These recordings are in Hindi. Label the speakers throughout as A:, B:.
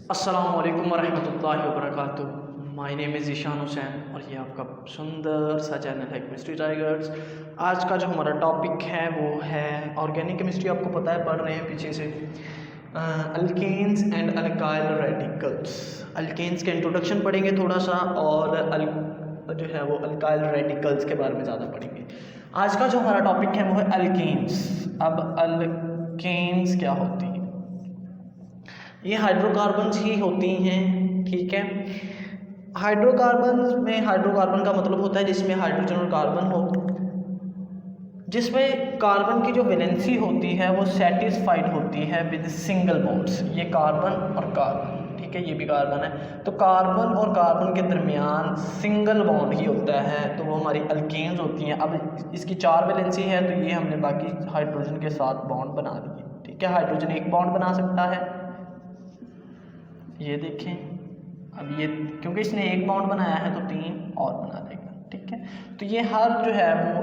A: अस्सलामुअलैकुम वरहमतुल्लाहि वबरकातुहू। My name is Ishaan Hussain और ये आपका सुंदर सा चैनल है केमिस्ट्री टाइगर्स। आज का जो हमारा टॉपिक है वो है ऑर्गेनिक केमिस्ट्री। आपको पता है पढ़ रहे हैं पीछे से alkanes and alkyl radicals. Alkanes के इंट्रोडक्शन पढ़ेंगे थोड़ा सा और जो है वो अल्काइल रेडिकल्स के बारे में ज़्यादा पढ़ेंगे। आज का जो हमारा टॉपिक है वो है अल्केन्स। अब अल्केन्स क्या होती है? ये हाइड्रोकार्बन्स ही होती हैं, ठीक है। हाइड्रोकार्बन्स में हाइड्रोकार्बन का मतलब होता है जिसमें हाइड्रोजन और कार्बन हो, जिसमें कार्बन की जो वैलेंसी होती है वो सेटिस्फाइड होती है विद सिंगल बॉन्ड्स। ये कार्बन और कार्बन, ठीक है, ये भी कार्बन है, तो कार्बन और कार्बन के दरमियान सिंगल बॉन्ड ही होता है, तो वो हमारी अल्केन्स होती हैं। अब इसकी 4 वैलेंसी है तो ये हमने बाकी हाइड्रोजन के साथ बॉन्ड बना दिए, ठीक है। हाइड्रोजन एक बॉन्ड बना सकता है, ये देखें। अब ये क्योंकि इसने एक बॉन्ड बनाया है तो 3 और बना देगा, ठीक है। तो ये हर जो है वो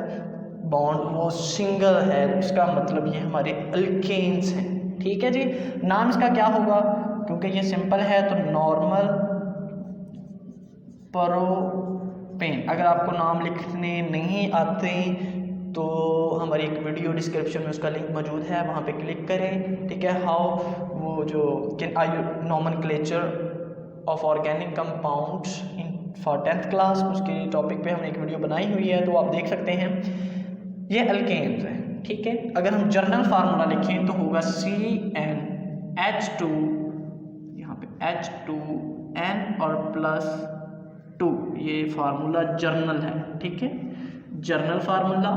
A: बॉन्ड वो सिंगल है, इसका मतलब ये हमारे अल्केन्स हैं, ठीक है जी। नाम इसका क्या होगा? क्योंकि ये सिंपल है तो नॉर्मल प्रोपेन। अगर आपको नाम लिखने नहीं आते तो हमारी एक वीडियो डिस्क्रिप्शन में उसका लिंक मौजूद है, वहाँ पे क्लिक करें, ठीक है। हाउ वो जो nomenclature of organic compounds in for 10th class, उसके टॉपिक पे हमने एक वीडियो बनाई हुई है, तो आप देख सकते हैं। ये अल्केन्स हैं, ठीक है। अगर हम जर्नल फार्मूला लिखें तो होगा CnH2, यहाँ पे H2N और +2। ये फार्मूला जर्नल है, ठीक है, जर्नल फार्मूला।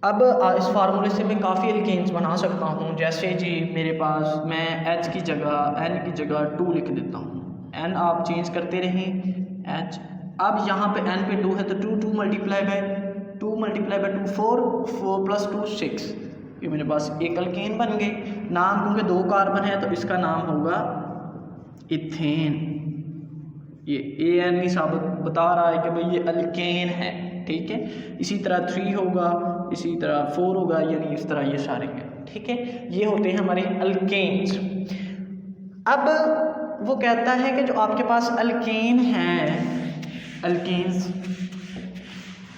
A: अब इस फार्मूले से मैं काफ़ी अल्केन्स बना सकता हूँ। जैसे जी मेरे पास मैं H की जगह N की जगह 2 लिख देता हूँ। N आप चेंज करते रहें, H। अब यहाँ पे N पे 2 है तो 2 मल्टीप्लाई बाय 2 4 4 + 2 6। ये मेरे पास एक अल्केन बन गए। नाम क्योंकि 2 कार्बन है तो इसका नाम होगा इथेन। ये AN ही साबित बता रहा है कि भाई ये अल्केन है, ठीक है। इसी तरह 3 होगा, इसी तरह 4 होगा, यानी इस तरह ये सारे हैं, ठीक है। ये होते हैं हमारे अल्केन्स। अब वो कहता है कि जो आपके पास अल्केन है, अल्केन्स,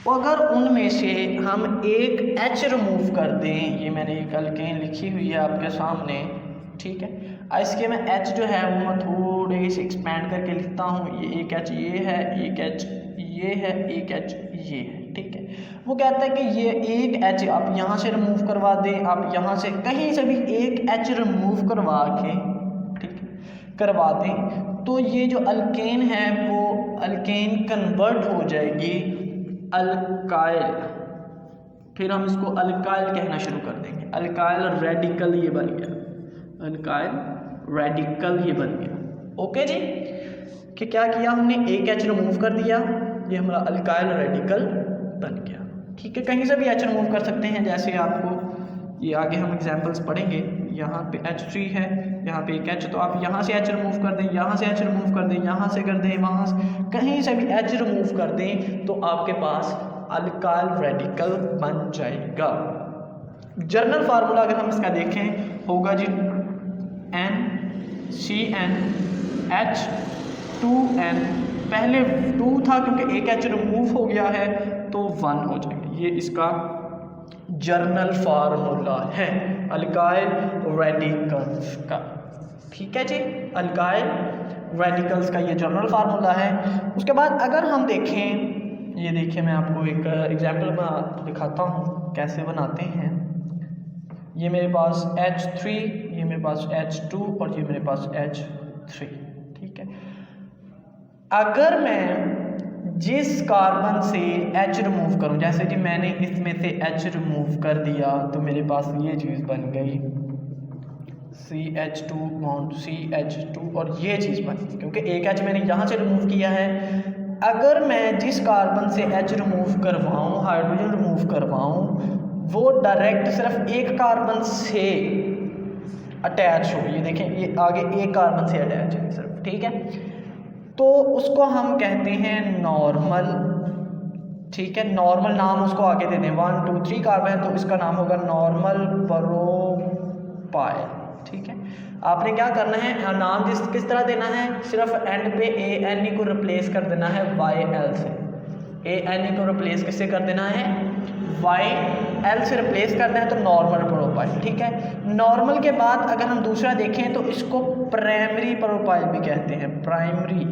A: अगर उनमें से हम एक H रिमूव कर दें, ये मैंने एक अल्केन लिखी हुई है आपके सामने, ठीक है। इसके मैं H जो है वो मैं थोड़े से एक्सपेंड करके लिखता हूँ। ये एक H ये है, एक H ये है, एक H ये है, ठीक है। वो कहता है कि ये एक H आप यहाँ से रिमूव करवा दें, आप यहाँ से कहीं से भी एक H रिमूव करवा के, ठीक है, करवा दें, तो ये जो अल्केन है वो अल्केन कन्वर्ट हो जाएगी अल्काइल। फिर हम इसको अल्काइल कहना शुरू कर देंगे। अल्काइल रेडिकल ये बन गया, अल्काइल रेडिकल ये बन गया, ओके जी। कि क्या किया हमने, एक H रिमूव कर दिया, ये हमारा अल्काइल रेडिकल बन गया, ठीक है। कहीं से भी H रिमूव कर सकते हैं, जैसे आपको ये आगे हम एग्जांपल्स पढ़ेंगे। यहाँ पे H3 है, यहाँ पे एक H, तो आप यहाँ से H रिमूव कर दें, यहाँ से H रिमूव कर दें, यहाँ से कर दें, वहाँ से कहीं से भी H रिमूव कर दें तो आपके पास अल्काइल रेडिकल बन जाएगा। जर्नल फार्मूला अगर हम इसका देखें होगा जी NCnH2n। पहले 2 था क्योंकि एक H रिमूव हो गया है तो 1 हो जाएगा। ये इसका जर्नल फार्मूला है अल्काइल रेडिकल्स का, ठीक है जी। अल्काइल रेडिकल्स का ये जर्नल फार्मूला है। उसके बाद अगर हम देखें, ये देखिए मैं आपको एक एग्जांपल में दिखाता हूँ कैसे बनाते हैं। ये मेरे पास H3, ये मेरे पास H2 और ये मेरे पास H3, ठीक है। अगर मैं जिस कार्बन से H रिमूव करूं, जैसे कि मैंने इसमें से H रिमूव कर दिया तो मेरे पास ये चीज़ बन गई CH2 बॉन्ड CH2 और ये चीज़ बन गई क्योंकि एक H मैंने यहाँ से रिमूव किया है। अगर मैं जिस कार्बन से H रिमूव करवाऊँ, हाइड्रोजन रिमूव करवाऊँ, वो डायरेक्ट सिर्फ एक कार्बन से अटैच हो, ये देखें ये आगे एक कार्बन से अटैच है सिर्फ, ठीक है, तो उसको हम कहते हैं नॉर्मल, ठीक है। नॉर्मल नाम उसको आगे दे दें, 1 2 3 कार्बन है तो इसका नाम होगा नॉर्मल प्रोपाइल, ठीक है। आपने क्या करना है, नाम किस तरह देना है, सिर्फ एंड पे ANE को रिप्लेस कर देना है YL से। ANE को रिप्लेस किससे कर देना है, YL से रिप्लेस करना है, तो नॉर्मल प्रोफाइल। ठीक है, नॉर्मल के बाद अगर हम दूसरा देखें तो इसको प्राइमरी प्रोफाइल भी कहते हैं, प्राइमरी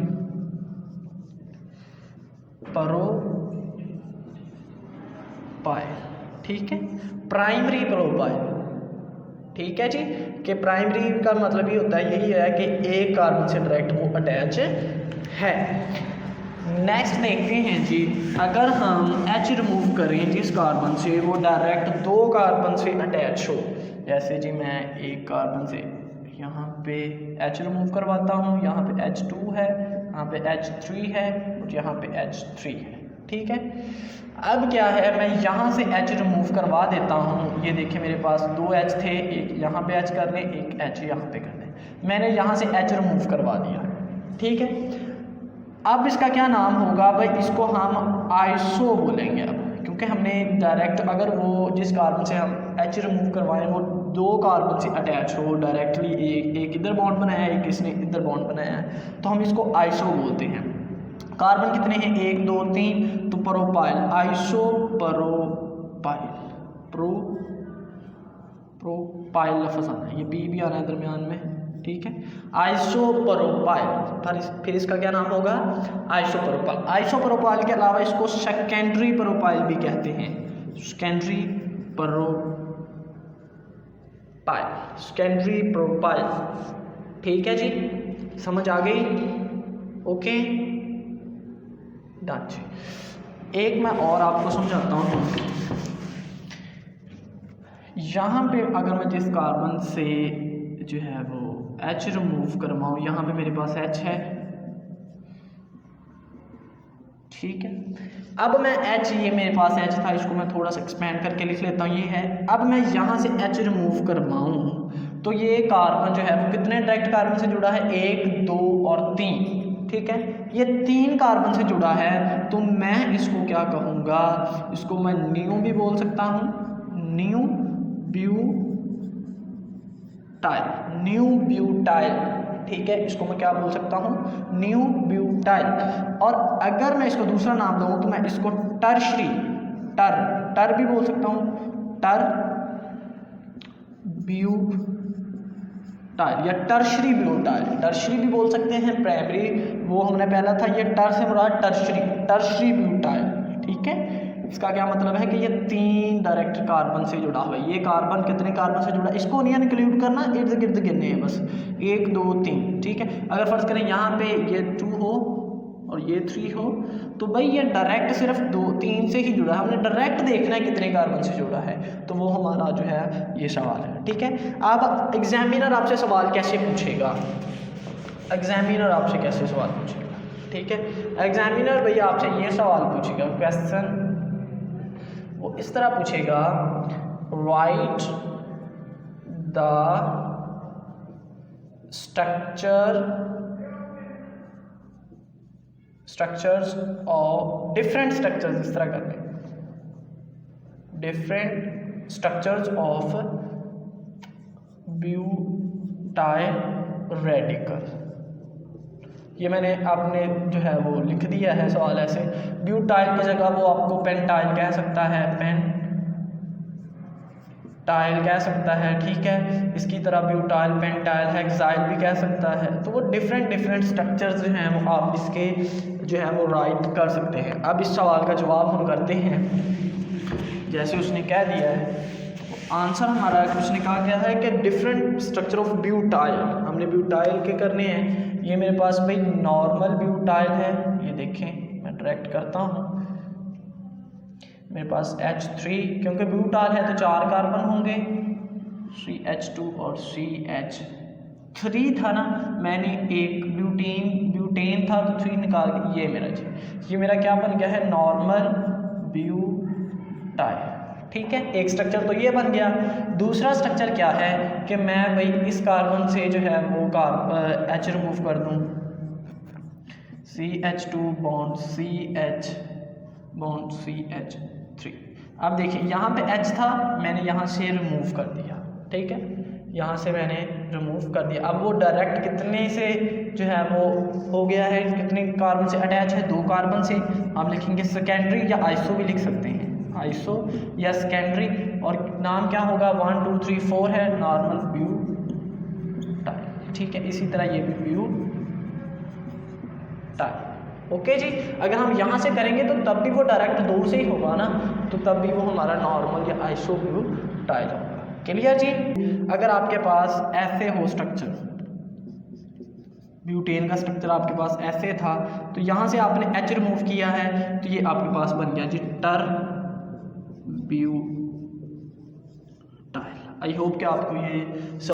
A: प्रोफाइल। ठीक है, प्राइमरी प्रोफाइल। ठीक है जी, कि प्राइमरी का मतलब ही होता है, यही है कि एक कार्बन से डायरेक्ट वो अटैच है। नेक्स्ट देखते हैं जी, अगर हम H रिमूव करें जिस कार्बन से वो डायरेक्ट दो कार्बन से अटैच हो, जैसे जी मैं एक कार्बन से यहाँ पे H रिमूव करवाता हूँ, यहाँ पे H2 है, यहाँ पे H3 है और यहाँ पे H3 है। ठीक है, अब क्या है, मैं यहाँ से H रिमूव करवा देता हूँ। ये देखिए मेरे पास दो H थे, एक यहाँ पे H करने, एक H यहाँ पे करने, मैंने यहाँ से H रिमूव करवा दिया। ठीक है, अब इसका क्या नाम होगा भाई, इसको हम आइसो बोलेंगे अब, क्योंकि हमने डायरेक्ट अगर वो जिस कार्बन से हम H रिमूव करवाएं वो दो कार्बन से अटैच हो डायरेक्टली, एक इधर बॉन्ड बनाया है, एक इसने इधर बॉन्ड बनाया है, तो हम इसको आइसो बोलते हैं। कार्बन कितने हैं, 1 2 3, तो प्रोपाइल, आइसो प्रोपाइल, प्रोपाइल लफ्ज़ आना है, ये पी भी आना है दरमियान में। ठीक है, आइसो प्रोपाइल, फिर इसका क्या नाम होगा, आइसो प्रोपाइल। आइसो प्रोपाइल के अलावा इसको सेकेंडरी प्रोपाइल भी कहते हैं, सेकेंडरी प्रोपाइल, सेकेंडरी प्रोपाइल। ठीक है जी, समझ आ गई, ओके डन जी। एक मैं और आपको समझाता हूँ, यहाँ पे अगर मैं जिस कार्बन से जो है वो H रिमूव करवाऊँ, यहाँ पे मेरे पास H है। ठीक है, अब मैं H, ये मेरे पास H था, इसको मैं थोड़ा सा एक्सपेंड करके लिख लेता हूँ, ये है। अब मैं यहाँ से H रिमूव करवाऊँ तो ये कार्बन जो है वो कितने डायरेक्ट कार्बन से जुड़ा है, 1 2 और 3। ठीक है, ये 3 कार्बन से जुड़ा है, तो मैं इसको क्या कहूँगा, इसको मैं न्यू भी बोल सकता हूँ, न्यू ब्यूटाइल, न्यू ब्यूटाइल। ठीक है, इसको मैं क्या बोल सकता हूँ, न्यू ब्यूटाइल। और अगर मैं इसको दूसरा नाम दूँ तो मैं इसको टर्शरी, टर भी बोल सकता हूँ, टर ब्यूटाइल या टर्शरी ब्यूटाइल, टर्शरी भी बोल सकते हैं, प्राइमरी वो हमने पहला था, ये टर से मुराद टर्शरी ब्यूटाइल। ठीक है, इसका क्या मतलब है कि ये 3 डायरेक्ट कार्बन से जुड़ा हुआ है। ये कार्बन कितने कार्बन से जुड़ा है, इसको नहीं इंक्लूड करना, इर्द गिर्द गिनने हैं बस, 1 2 3। ठीक है, अगर फर्ज करें यहाँ पे ये 2 हो और ये 3 हो, तो भाई ये डायरेक्ट सिर्फ 2 3 से ही जुड़ा है, हमने डायरेक्ट देखना है कितने कार्बन से जुड़ा है, तो वो हमारा जो है ये सवाल है। ठीक है, अब एग्जामिनर आपसे सवाल कैसे पूछेगा, एग्जामिनर आपसे कैसे सवाल पूछेगा। ठीक है, एग्जामिनर भैया आपसे ये सवाल पूछेगा, क्वेश्चन वो इस तरह पूछेगा, right the structures of different structures, इस तरह करके different structures of butyl radical. ये मैंने आपने जो है वो लिख दिया है सवाल ऐसे, ब्यूटाइल की जगह वो आपको पेंटाइल कह सकता है, पेंटाइल कह सकता है। ठीक है, इसकी तरह ब्यूटाइल, पेंटाइल, हेक्साइल भी कह सकता है। तो वो डिफरेंट स्ट्रक्चर्स जो हैं वो आप इसके जो है वो राइट कर सकते हैं। अब इस सवाल का जवाब हम करते हैं, जैसे उसने कह दिया है आंसर हमारा, उसने कहा गया है कि डिफरेंट स्ट्रक्चर ऑफ ब्यूटाइल, हमने ब्यूटाइल के करने हैं। ये मेरे पास भाई नॉर्मल ब्यूटाइल है, ये देखें मैं डायरेक्ट करता हूँ, मेरे पास H3, क्योंकि ब्यूटाइल है तो 4 कार्बन होंगे, CH2 और CH3 था ना, मैंने एक ब्यूटेन था तो 3 निकाल के ये मेरा जी, ये मेरा क्या बन गया है, नॉर्मल ब्यूटाइल। ठीक है, एक स्ट्रक्चर तो ये बन गया। दूसरा स्ट्रक्चर क्या है कि मैं भाई इस कार्बन से जो है वो H रिमूव कर दूं, CH2 bond CH bond CH3। अब देखिए यहाँ पे H था, मैंने यहाँ से रिमूव कर दिया। ठीक है, यहाँ से मैंने रिमूव कर दिया। अब वो डायरेक्ट कितने से जो है वो हो गया है, कितने कार्बन से अटैच है, 2 कार्बन से। आप लिखेंगे सेकेंडरी या आइसो भी लिख सकते हैं, आइसो या सेकेंडरी, और नाम क्या होगा 1 2 3 4 है नॉर्मल ब्यूटाइल। ठीक है, इसी तरह ये भी ब्यूटाइल। ओके जी, अगर हम यहाँ से करेंगे तो तब भी वो डायरेक्ट 2 से ही होगा ना, तो तब भी वो हमारा नॉर्मल या आइसो ब्यूटाइल होगा। क्लियर जी। अगर आपके पास ऐसे हो स्ट्रक्चर, ब्यूटेन का स्ट्रक्चर आपके पास ऐसे था, तो यहाँ से आपने H रिमूव किया है तो ये आपके पास बन गया जी टर ब्यूटाइल। आई होप कि आपको ये